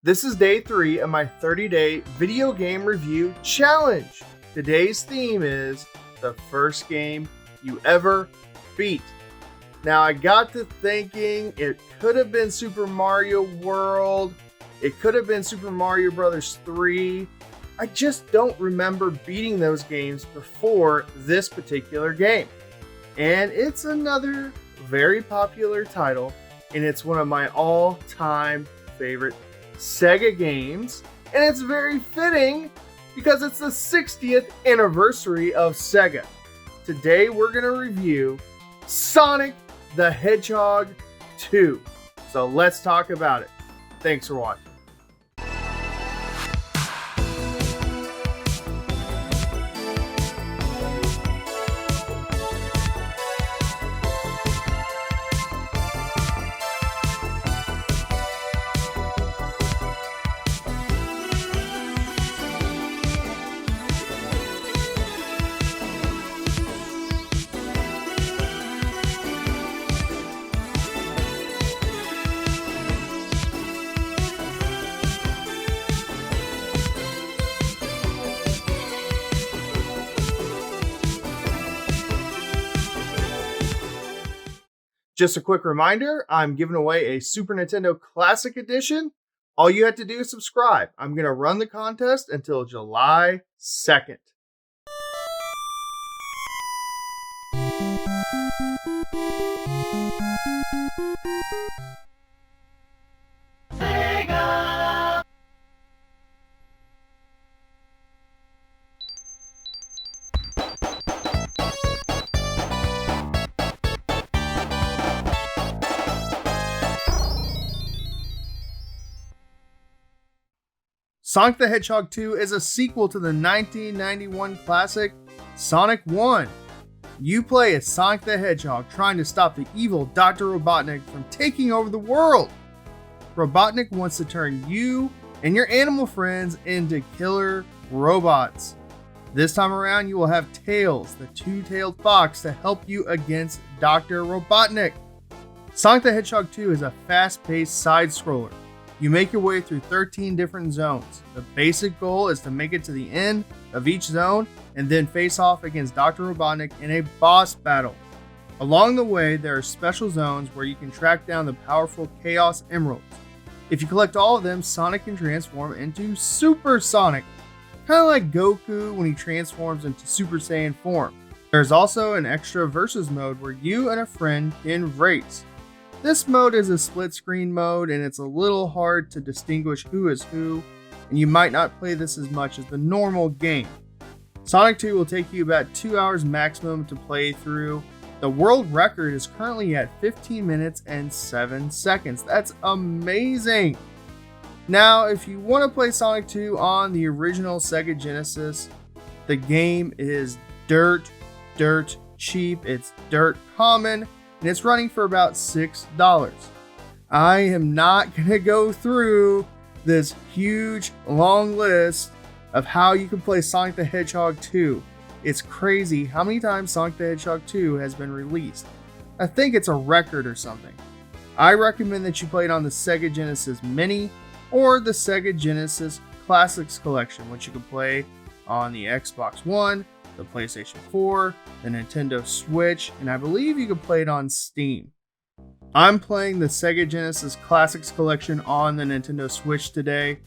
This is day 3 of my 30-day video game review challenge. Today's theme is the first game you ever beat. Now I got to thinking it could have been Super Mario World, it could have been Super Mario Bros. 3. I just don't remember beating those games before this particular game. And it's another very popular title, and it's one of my all-time favorite Sega games, and it's very fitting because it's the 60th anniversary of Sega. Today we're going to review Sonic the Hedgehog 2. So let's talk about it. Thanks for watching. Just a quick reminder, I'm giving away a Super Nintendo Classic Edition. All you have to do is subscribe. I'm going to run the contest until July 2nd. Sega! Sonic the Hedgehog 2 is a sequel to the 1991 classic Sonic 1. You play as Sonic the Hedgehog trying to stop the evil Dr. Robotnik from taking over the world. Robotnik wants to turn you and your animal friends into killer robots. This time around you will have Tails, the two-tailed fox, to help you against Dr. Robotnik. Sonic the Hedgehog 2 is a fast-paced side-scroller. You make your way through 13 different zones. The basic goal is to make it to the end of each zone and then face off against Dr. Robotnik in a boss battle. Along the way, there are special zones where you can track down the powerful Chaos Emeralds. If you collect all of them, Sonic can transform into Super Sonic, kind of like Goku when he transforms into Super Saiyan form. There's also an extra versus mode where you and a friend can race. This mode is a split screen mode, and it's a little hard to distinguish who is who, and you might not play this as much as the normal game. Sonic 2 will take you about 2 hours maximum to play through. The world record is currently at 15 minutes and 7 seconds. That's amazing! Now, if you want to play Sonic 2 on the original Sega Genesis, the game is dirt cheap. It's dirt common. And it's running for about $6. I am not going to go through this huge, long list of how you can play Sonic the Hedgehog 2. It's crazy how many times Sonic the Hedgehog 2 has been released. I think it's a record or something. I recommend that you play it on the Sega Genesis Mini or the Sega Genesis Classics Collection, which you can play on the Xbox One, the PlayStation 4, the Nintendo Switch, and I believe you can play it on Steam. I'm playing the Sega Genesis Classics Collection on the Nintendo Switch today.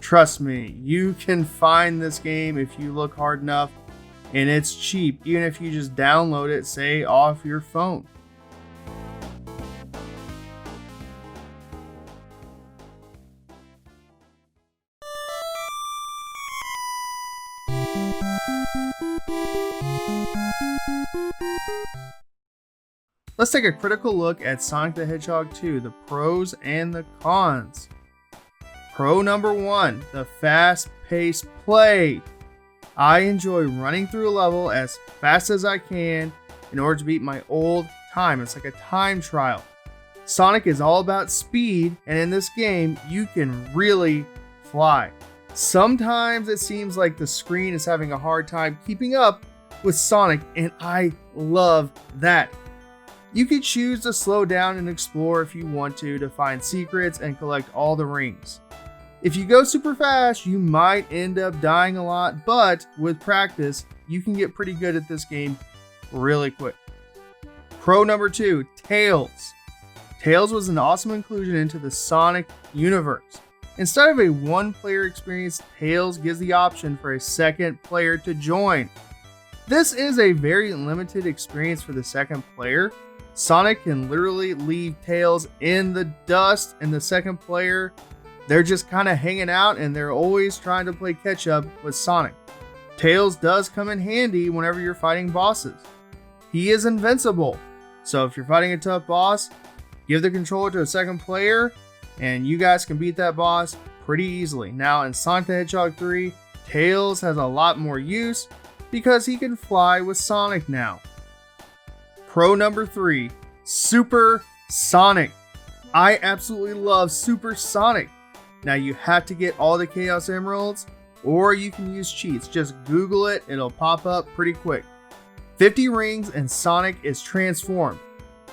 Trust me, you can find this game if you look hard enough, and it's cheap, even if you just download it, say, off your phone. Let's take a critical look at Sonic the Hedgehog 2, the pros and the cons. Pro number 1, the fast-paced play. I enjoy running through a level as fast as I can in order to beat my old time. It's like a time trial. Sonic is all about speed, and in this game, you can really fly. Sometimes it seems like the screen is having a hard time keeping up with Sonic, and I love that. You can choose to slow down and explore if you want to find secrets and collect all the rings. If you go super fast, you might end up dying a lot, but with practice, you can get pretty good at this game really quick. Pro number 2, Tails. Tails was an awesome inclusion into the Sonic universe. Instead of a one-player experience, Tails gives the option for a second player to join. This is a very limited experience for the second player. Sonic can literally leave Tails in the dust, and the second player, they're just kind of hanging out and they're always trying to play catch up with Sonic. Tails does come in handy whenever you're fighting bosses. He is invincible, so if you're fighting a tough boss, give the controller to a second player and you guys can beat that boss pretty easily. Now in Sonic the Hedgehog 3, Tails has a lot more use because he can fly with Sonic now. Pro number 3, Super Sonic. I absolutely love Super Sonic. Now you have to get all the Chaos Emeralds, or you can use cheats. Just Google it, it'll pop up pretty quick. 50 rings and Sonic is transformed.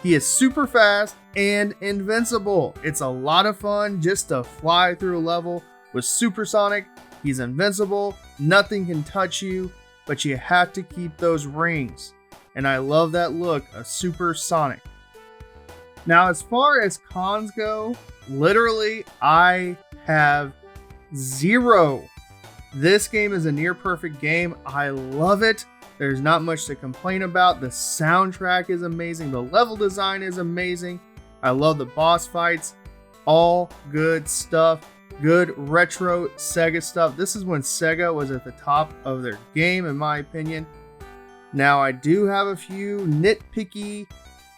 He is super fast and invincible. It's a lot of fun just to fly through a level with Super Sonic. He's invincible, nothing can touch you, but you have to keep those rings. And I love that look of Super Sonic. Now as far as cons go, literally I have 0. This game is a near perfect game. I love it. There's not much to complain about. The soundtrack is amazing. The level design is amazing. I love the boss fights. All good stuff. Good retro Sega stuff. This is when Sega was at the top of their game, in my opinion. Now, I do have a few nitpicky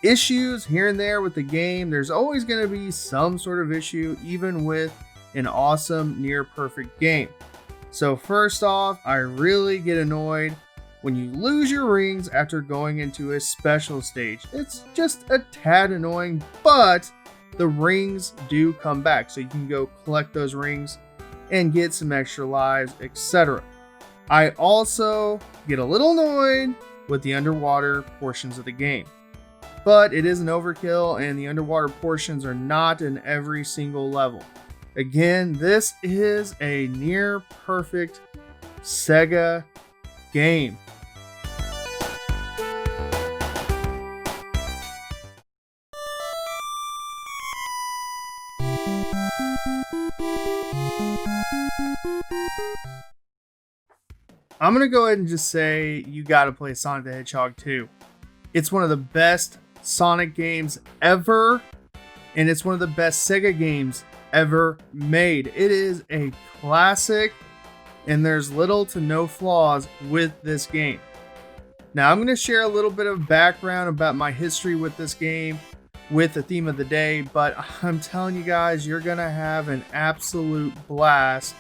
issues here and there with the game. There's always going to be some sort of issue, even with an awesome near perfect game. So first off, I really get annoyed when you lose your rings after going into a special stage. It's just a tad annoying, but the rings do come back, so you can go collect those rings and get some extra lives, etc. I also get a little annoyed with the underwater portions of the game, but it is an overkill and the underwater portions are not in every single level. Again, this is a near perfect Sega game. I'm going to go ahead and just say you got to play Sonic the Hedgehog 2. It's one of the best Sonic games ever, and it's one of the best Sega games ever made. It is a classic, and there's little to no flaws with this game. Now, I'm going to share a little bit of background about my history with this game with the theme of the day, but I'm telling you guys, you're going to have an absolute blast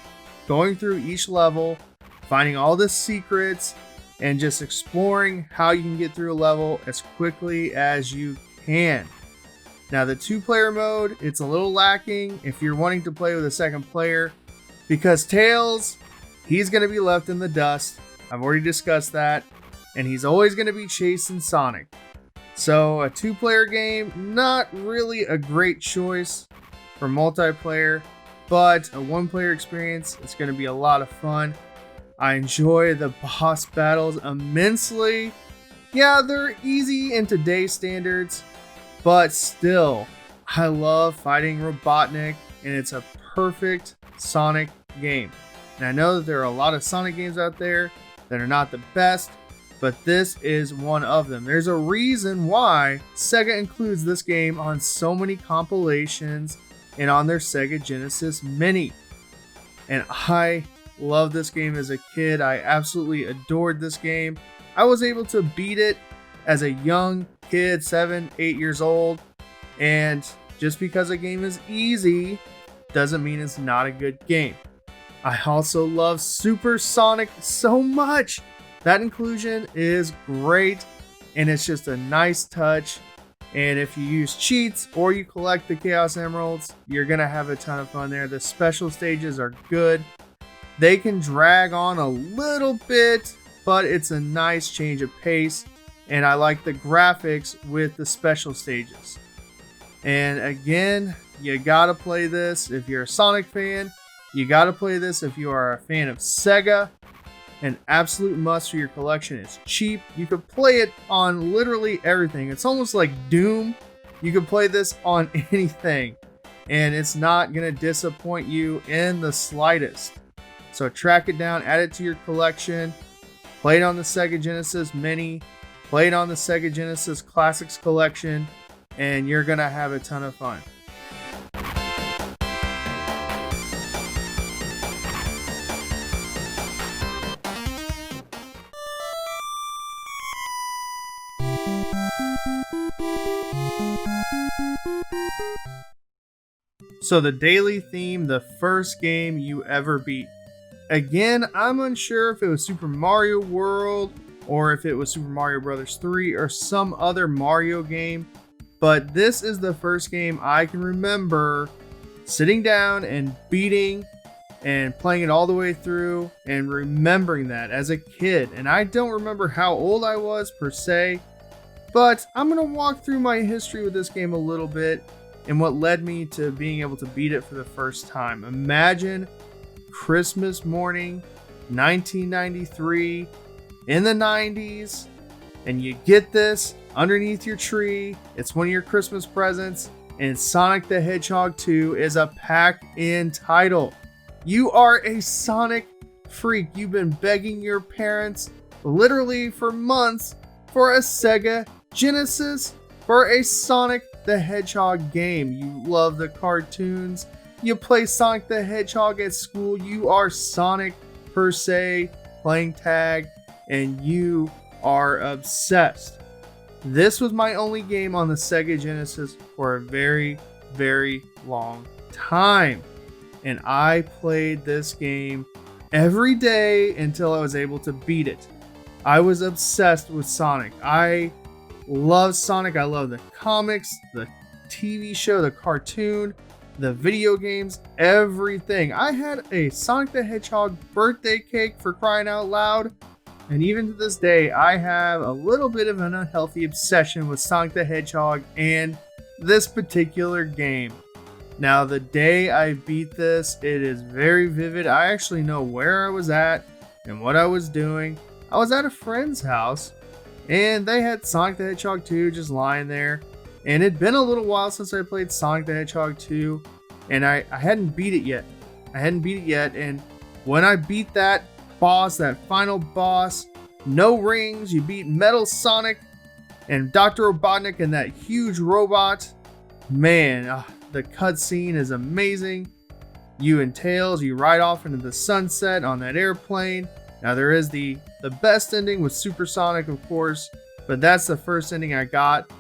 going through each level, finding all the secrets, and just exploring how you can get through a level as quickly as you can. Now, the 2-player mode, it's a little lacking if you're wanting to play with a second player, because Tails, he's going to be left in the dust. I've already discussed that, and he's always going to be chasing Sonic. So a 2-player game, not really a great choice for multiplayer, but a 1-player experience, it's going to be a lot of fun. I enjoy the boss battles immensely. Yeah, they're easy in today's standards, but still, I love fighting Robotnik, and it's a perfect Sonic game. And I know that there are a lot of Sonic games out there that are not the best, but this is one of them. There's a reason why Sega includes this game on so many compilations and on their Sega Genesis Mini. And I love this game as a kid. I absolutely adored this game. I was able to beat it as a young kid, 7, 8 years old. And just because a game is easy doesn't mean it's not a good game. I also love Super Sonic so much. That inclusion is great, and it's just a nice touch. And if you use cheats or you collect the Chaos Emeralds, you're going to have a ton of fun there. The special stages are good. They can drag on a little bit, but it's a nice change of pace. And I like the graphics with the special stages. And again, you got to play this if you're a Sonic fan. You got to play this if you are a fan of Sega. An absolute must for your collection. It's cheap. You could play it on literally everything. It's almost like Doom. You could play this on anything, and it's not going to disappoint you in the slightest. So track it down, add it to your collection. Play it on the Sega Genesis Mini. Play it on the Sega Genesis Classics Collection, and you're going to have a ton of fun. So the daily theme, the first game you ever beat. Again, I'm unsure if it was Super Mario World or if it was Super Mario Bros. 3 or some other Mario game, but this is the first game I can remember sitting down and beating and playing it all the way through and remembering that as a kid. And I don't remember how old I was per se, but I'm going to walk through my history with this game a little bit and what led me to being able to beat it for the first time. Imagine Christmas morning, 1993, in the 90s, and you get this underneath your tree. It's one of your Christmas presents, and Sonic the Hedgehog 2 is a pack-in title. You are a Sonic freak. You've been begging your parents literally for months for a Sega Genesis, for a Sonic the Hedgehog game. You love the cartoons. You play Sonic the Hedgehog at school. You are Sonic per se, playing tag, and you are obsessed. This was my only game on the Sega Genesis for a very, very long time. And I played this game every day until I was able to beat it. I was obsessed with Sonic. I love Sonic. I love the comics, the TV show, the cartoon, the video games, everything. I had a Sonic the Hedgehog birthday cake, for crying out loud. And even to this day, I have a little bit of an unhealthy obsession with Sonic the Hedgehog and this particular game. Now, the day I beat this, it is very vivid. I actually know where I was at and what I was doing. I was at a friend's house, and they had Sonic the Hedgehog 2 just lying there. And it'd been a little while since I played Sonic the Hedgehog 2, and I hadn't beat it yet. And when I beat that boss, that final boss, no rings, you beat Metal Sonic and Dr. Robotnik and that huge robot. Man, the cutscene is amazing. You and Tails, you ride off into the sunset on that airplane. Now there is the best ending with Super Sonic, of course, but that's the first ending I got,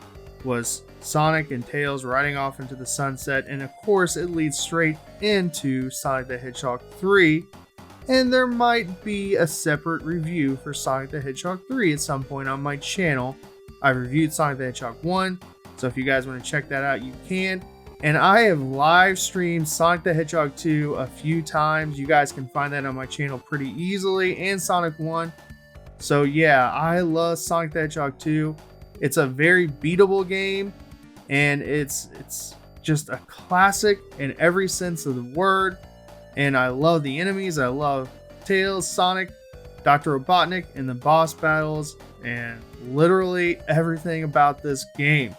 was Sonic and Tails riding off into the sunset, and of course it leads straight into Sonic the Hedgehog 3, and there might be a separate review for Sonic the Hedgehog 3 at some point on my channel. I've reviewed Sonic the Hedgehog 1, so if you guys want to check that out, you can. And I have live streamed Sonic the Hedgehog 2 a few times. You guys can find that on my channel pretty easily, and Sonic 1. So yeah, I love Sonic the Hedgehog 2. It's a very beatable game, and it's just a classic in every sense of the word. And I love the enemies. I love Tails, Sonic, Dr. Robotnik, and the boss battles, and literally everything about this game.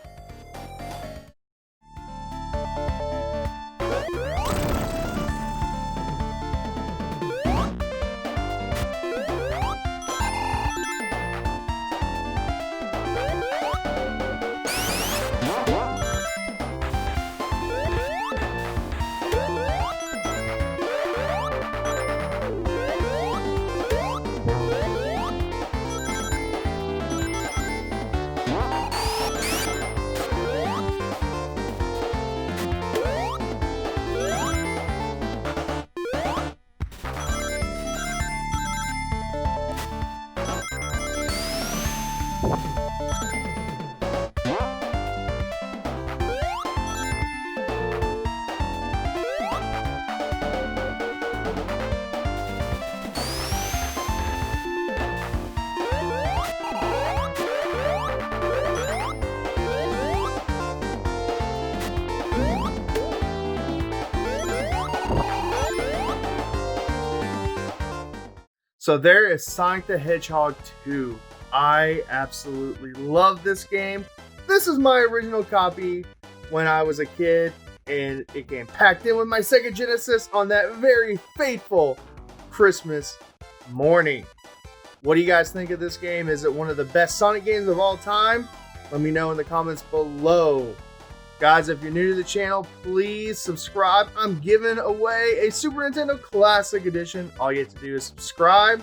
So there is Sonic the Hedgehog 2. I absolutely love this game. This is my original copy when I was a kid, and it came packed in with my Sega Genesis on that very fateful Christmas morning. What do you guys think of this game? Is it one of the best Sonic games of all time? Let me know in the comments below. Guys, if you're new to the channel, please subscribe. I'm giving away a Super Nintendo Classic Edition. All you have to do is subscribe.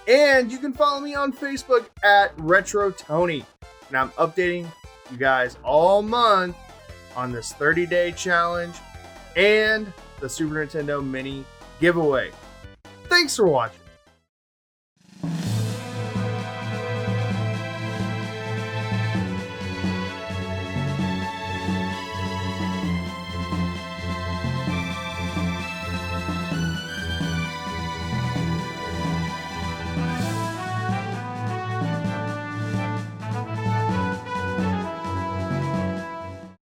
And you can follow me on Facebook at Retro Tony. And I'm updating you guys all month on this 30-day challenge and the Super Nintendo Mini giveaway. Thanks for watching.